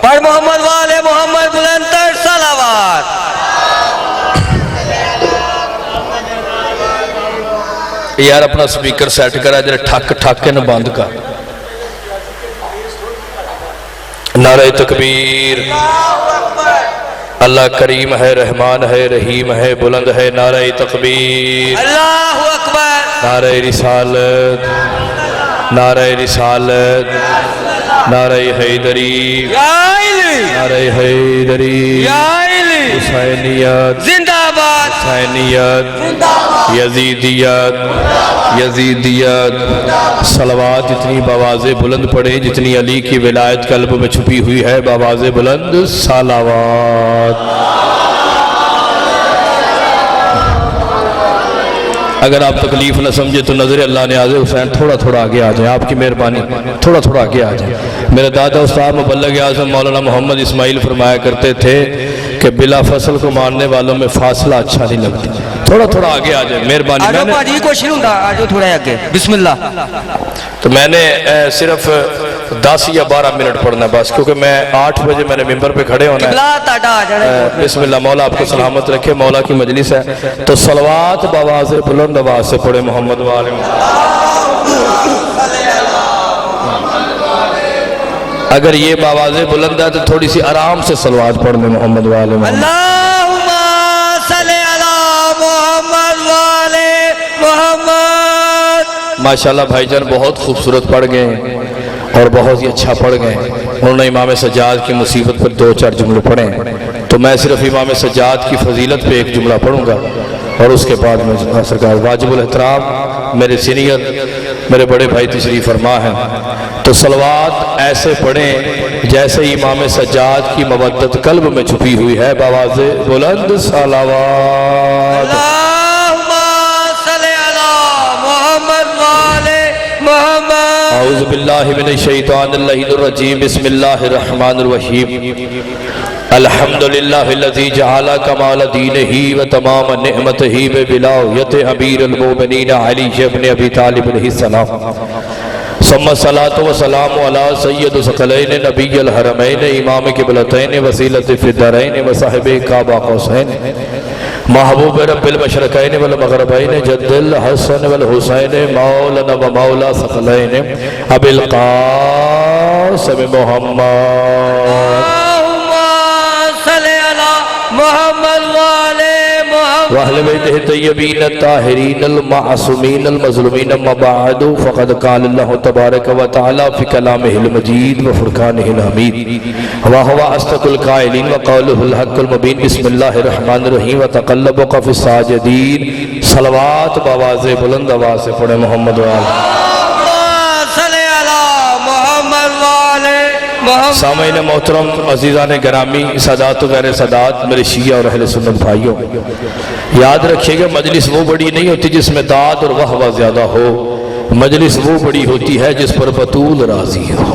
پڑھ محمد والے محمد بلند تر صلوات۔ یار اپنا سپیکر سیٹ کرا جرے ٹھک ٹھک کے نہ بند کر۔ نعرہ تکبیر، اللہ کریم ہے، رحمان ہے، رحیم ہے، بلند ہے، نعرہ تکبیر، اللہ اکبر، نعرہ رسالت، نعرہ رسالت، نعرہ حیدری، یا علی، نعرہ حیدری، یا علی، حسینیت، زندہ باد، حسینیت، یزیدیت، یزیدیت۔ صلوات اتنی بآواز بلند پڑھیں جتنی علی کی ولایت قلب میں چھپی ہوئی ہے، بآواز بلند صلوات۔ اگر آپ تکلیف نہ سمجھے تو نظر اللہ نے آزے حسین تھوڑا تھوڑا آگے آ جائیں، آپ کی مہربانی تھوڑا تھوڑا آگے آ جائیں۔ میرے دادا استاد مبلغ اعظم مولانا محمد اسماعیل فرمایا کرتے تھے کہ بلا فصل کو ماننے والوں میں فاصلہ اچھا نہیں لگتا، تھوڑا تھوڑا آگے آ جائیں مہربانی۔ آجو پاجی کو شروع دا، آجو تھوڑا آگے، بسم اللہ۔ تو میں نے صرف 10 یا 12 منٹ پڑھنا بس، کیونکہ میں 8 بجے میں نے ممبر پہ کھڑے ہونا ہے۔ قبلہ تاٹا آ جانا ہے۔ بسم اللہ، مولا آپ کو سلامت رکھے، مولا کی مجلس ہے تو صلوات بآواز بلند آواز سے پڑھے محمد والے۔ اگر یہ بآواز بلند ہے تو تھوڑی سی آرام سے صلوات پڑھ لیں محمد والے۔ اللہم صلی علی محمد والے محمد۔ ماشاءاللہ بھائی جان بہت خوبصورت پڑھ گئے اور بہت ہی اچھا پڑھ گئے۔ انہوں نے امام سجاد کی مصیبت پر 2-4 جملے پڑھیں، تو میں صرف امام سجاد کی فضیلت پہ ایک جملہ پڑھوں گا اور اس کے بعد میں سرکار واجب الاحترام میرے سینئر میرے بڑے بھائی تشریف فرما ہیں، تو صلوات ایسے پڑھیں جیسے امام سجاد کی مودت قلب میں چھپی ہوئی ہے، بآواز بلند صلوات۔ اللہم صلی علی محمد والے محمد۔ اعوذ باللہ من الشیطان اللعین الرجیم، بسم اللہ الرحمن الرحیم۔ الحمدللہ الذی جعل کمال دینہ و تمام نعمتہ بولایت امیر المومنین علی بن ابی طالب علیہ السلام، ثم الصلاۃ والسلام علی سید ثقلین نبی الحرمین امام قبلتین وسیلۃ فی الدارین وصاحب کعبہ قوسین محبوب رب المشرقین والمغربین جد الحسن والحسین مولانا و مولا ثقلین ابی القاسم محمد۔ اللہم صلی علی محمد والے محمد۔ وَأَهْلِ بَيْتِهِ الطَّيِّبِينَ الطَّاهِرِينَ الْمَعْصُومِينَ الْمَظْلُومِينَ أَمَّا بَعْدُ فَقَدْ قَالَ اللَّهُ تَبَارَكَ وَتَعَالَى فِي كَلَامِهِ الْمَجِيدِ وَفُرْقَانِهِ الْحَمِيدِ وَهُوَ أَصْدَقُ الْقَائِلِينَ وَقَوْلُهُ الْحَقُّ الْمُبِينُ بسم الله الرحمن الرحيم وتقلبك في الساجدين۔ صلوات بآواز بلند آواز سے پڑھے محمد والے۔ سامعین محترم، عزیزان گرامی، سادات و غیر سادات، میرے شیعہ اور اہل سنت بھائیوں، یاد رکھیے گا مجلس وہ بڑی نہیں ہوتی جس میں داد اور وہوہ زیادہ ہو، مجلس وہ بڑی ہوتی ہے جس پر بطول راضی ہو۔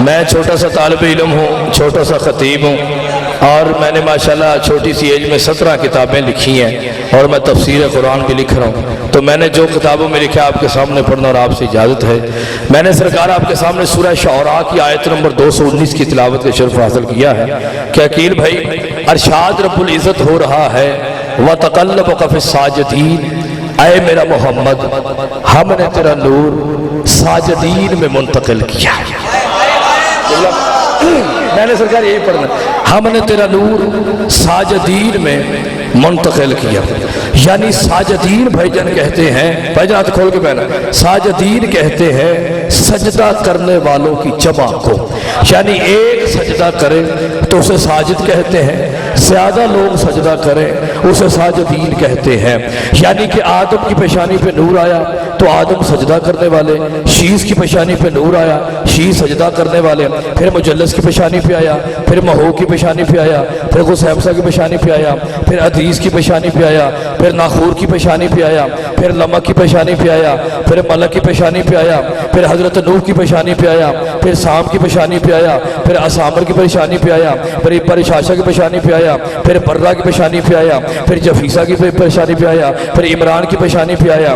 میں چھوٹا سا طالب علم ہوں، چھوٹا سا خطیب ہوں، اور میں نے ماشاءاللہ چھوٹی سی ایج میں 17 کتابیں لکھی ہیں اور میں تفسیر قرآن بھی لکھ رہا ہوں، تو میں نے جو کتابوں میں لکھا آپ کے سامنے پڑھنا اور آپ سے اجازت ہے۔ میں نے سرکار آپ کے سامنے سورہ شعراء کی آیت نمبر 219 کی تلاوت کے شرف حاصل کیا ہے کہ عقیل بھائی ارشاد رب العزت ہو رہا ہے وَتَقَلَّبُكَ فِي السَّاجِدِينَ، اے میرا محمد ہم نے تیرا نور ساجدین میں منتقل کیا۔ میں نے سرکار یہی پڑھنا، ہم نے تیرا نور ساجدین میں منتقل کیا، یعنی ساجدین بھائی جان کہتے ہیں، بھائی جان ہاتھ کھول کے پہنا، ساجدین کہتے ہیں سجدہ کرنے والوں کی جمع کو، یعنی ایک سجدہ کرے تو اسے ساجد کہتے ہیں، زیادہ لوگ سجدہ کریں اسے ساجدین کہتے ہیں۔ یعنی کہ آدم کی پیشانی پہ نور آیا تو آدم سجدہ کرنے والے، شیش کی پیشانی پہ نور آیا شیش سجدہ کرنے والے، پھر مجلس کی پیشانی پہ آیا، پھر مہو کی پیشانی پہ آیا، پھر غسیبسہ کی پیشانی پہ آیا، پھر عدیس کی پیشانی پہ آیا، پھر ناخور کی پیشانی پہ آیا، پھر لمک کی پیشانی پہ آیا، پھر ملک کی پیشانی پہ آیا، پھر حضرت نوح کی پیشانی پہ آیا، پھر سام کی پیشانی پہ آیا، پھر اسامر کی پیشانی پہ آیا، پھر پرشاشہ کی پیشانی پہ آیا، پھر برہ کی پیشانی پہ آیا، پھر جفیسہ کی پیشانی پہ آیا، پھر عمران کی پیشانی پہ آیا،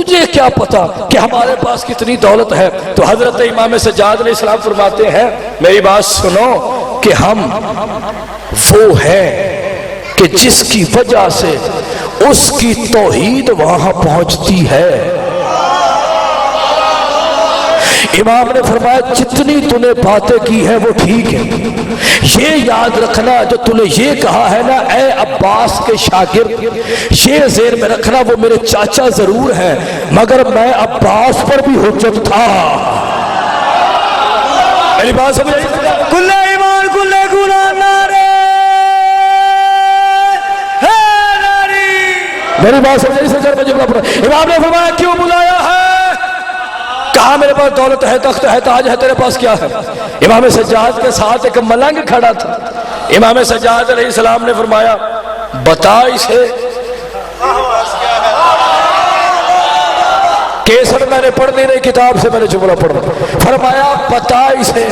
تجھے کیا پتا کہ ہمارے پاس کتنی دولت ہے؟ تو حضرت امام سجاد علیہ السلام فرماتے ہیں میری بات سنو کہ ہم وہ ہیں کہ جس کی وجہ سے اس کی توحید وہاں پہنچتی ہے۔ امام نے فرمایا جتنی تو نے باتیں کی ہیں وہ ٹھیک ہے، یہ یاد رکھنا جو تو نے یہ کہا ہے نا اے عباس کے شاگرد، یہ ذہن میں رکھنا وہ میرے چاچا ضرور ہیں مگر میں عباس پر بھی حجت تھا۔ میری بات سمجھ کل ایمان کل گناہ نارے ہے ناری۔ میری بات سمجھ سرکار میں جملہ پڑھا، امام نے فرمایا کیوں بلایا ہے؟ کہا میرے پاس دولت ہے، تخت ہے، تاج ہے، تیرے پاس کیا ہے؟ امام سجاد کے ساتھ ایک ملنگ کھڑا تھا۔ امام سجاد علیہ السلام نے فرمایا بتا اسے، کیسر میں نے پڑھنی نہیں کتاب سے میں نے جملہ پڑھا، فرمایا بتا اسے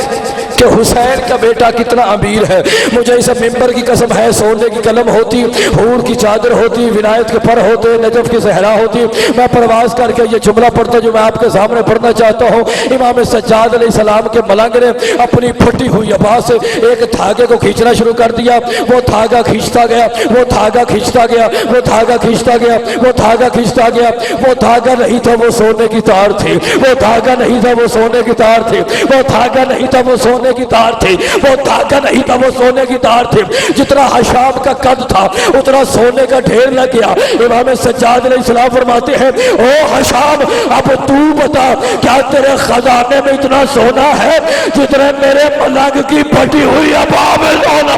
کہ حسین کا بیٹا کتنا امیر ہے۔ مجھے اس ممبر کی قسم ہے سونے کی قلم ہوتی، حور کی چادر ہوتی، ولایت کے پر ہوتے، نجف کی صحرا ہوتی، میں پرواز کر کے یہ جملہ پڑھتا جو میں آپ کے سامنے پڑھنا چاہتا ہوں۔ امام سجاد علیہ السلام کے ملنگ نے اپنی پھٹی ہوئی عبا سے ایک دھاگے کو کھینچنا شروع کر دیا، وہ دھاگا کھینچتا گیا، وہ دھاگا کھینچتا گیا، وہ دھاگا کھینچتا گیا، وہ دھاگا کھینچتا گیا، وہ دھاگا نہیں تھا وہ سونے کی تار تھی، وہ دھاگا نہیں تھا وہ سونے کی تار تھی، وہ دھاگا نہیں تھا وہ سونے کی تار تھی، وہ دھاگا نہیں تھا وہ سونے کی تار تھی۔ جتنا حشام کا قد تھا اتنا سونے کا ڈھیر لگ گیا۔ امام سجاد علیہ السلام فرماتے ہیں او حشام اب تو بتا کیا تیرے خزانے میں اتنا سونا ہے جتنے میرے ملنگ کی پھٹی ہوئی عبا میں سونا؟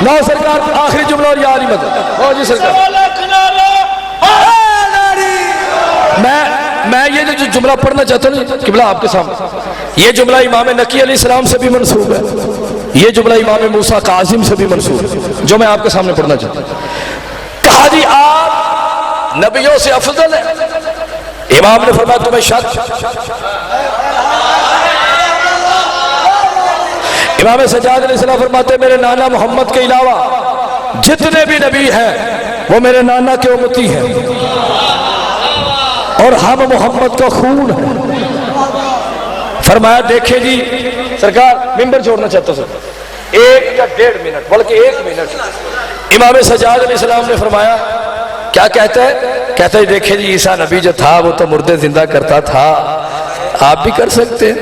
لو سرکار آخری جملہ اور یاد ہی مت جی سرکار میں یہ جو جملہ پڑھنا چاہتا ہوں قبلہ آپ کے سامنے، یہ جملہ امام نقی علیہ السلام سے بھی منسوب ہے، یہ جملہ امام موسیٰ کاظم سے بھی منسوب ہے جو میں آپ کے سامنے پڑھنا چاہتا ہوں۔ کہا جی آپ نبیوں سے افضل ہے؟ امام نے فرمایا تمہیں شک؟ امام سجاد علیہ السلام فرماتے ہیں میرے نانا محمد کے علاوہ جتنے بھی نبی ہیں وہ میرے نانا کے امتی ہیں اور ہم محمد کا خون ہے۔ فرمایا دیکھیں جی سرکار ممبر چھوڑنا چاہتا ہوں سر، 1 یا 1.5 منٹ بلکہ 1 منٹ۔ امام سجاد علیہ السلام نے فرمایا کیا کہتا ہے؟ کہتا ہے دیکھیں جی عیسیٰ نبی جو تھا وہ تو مردے زندہ کرتا تھا، آپ بھی کر سکتے ہیں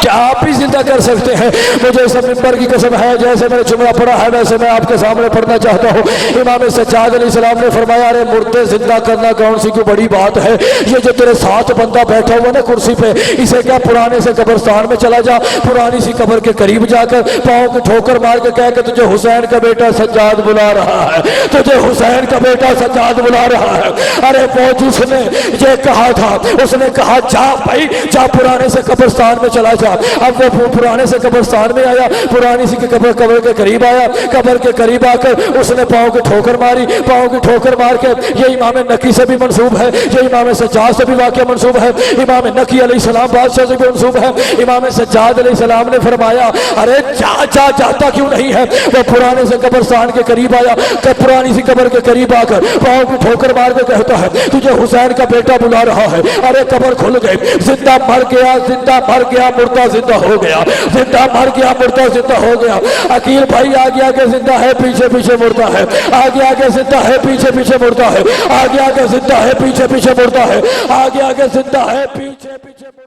کیا آپ بھی زندہ کر سکتے ہیں؟ مجھے اس ممبر کی قسم ہے جیسے میں نے جملہ پڑھا ہے ویسے میں آپ کے سامنے پڑھنا چاہتا ہوں۔ امام سجاد علیہ السلام نے فرمایا ارے مردے زندہ کرنا کون سی کوئی بڑی بات ہے؟ یہ جو تیرے ساتھ بندہ بیٹھا ہوا نا کرسی پہ، اسے کیا پرانے سے قبرستان میں چلا جا، پرانی سی قبر کے قریب جا کر پاؤں کو ٹھوکر مار کے کہہ کہ تجھے حسین کا بیٹا سجاد بلا رہا ہے، تجھے حسین کا بیٹا سجاد بلا رہا ہے۔ ارے وہ جس نے یہ کہا تھا اس نے کہا جا بھائی جا پرانے سے قبرستان میں چلا جا۔ اب وہ پرانے سے قبرستان میں آیا، پرانی سی قبر کے قریب آیا، قبر کے قریب آ کر اس نے پاؤں کی ٹھوکر ماری، پاؤں کی ٹھوکر مار کے یہ امام نقی سے بھی منسوب ہے، یہ امام سجاد سے بھی واقعہ منسوب ہے، امام نقی علیہ السلام بادشاہ سے بھی منسوب ہے۔ امام سجاد علیہ السلام نے فرمایا ارے جاتا کیوں نہیں ہے؟ وہ پرانے سے قبرستان کے قریب آیا، پرانی سی قبر کے قریب آ کر پاؤں کی ٹھوکر مار کے کہتا ہے تجھے حسین کا بیٹا بلا رہا ہے۔ ارے قبر کھل گئی، زندہ مر گیا، زندہ مر گیا، مردہ زندہ ہو گیا، زندہ مر گیا، مردہ زندہ ہو گیا۔ عقیل بھائی آگے آگے زندہ ہے، پیچھے پیچھے مردہ ہے، آگے آگے زندہ ہے، پیچھے پیچھے مردہ ہے، آگے آگے زندہ ہے، پیچھے پیچھے مردہ ہے، آگے آگے زندہ ہے، پیچھے پیچھے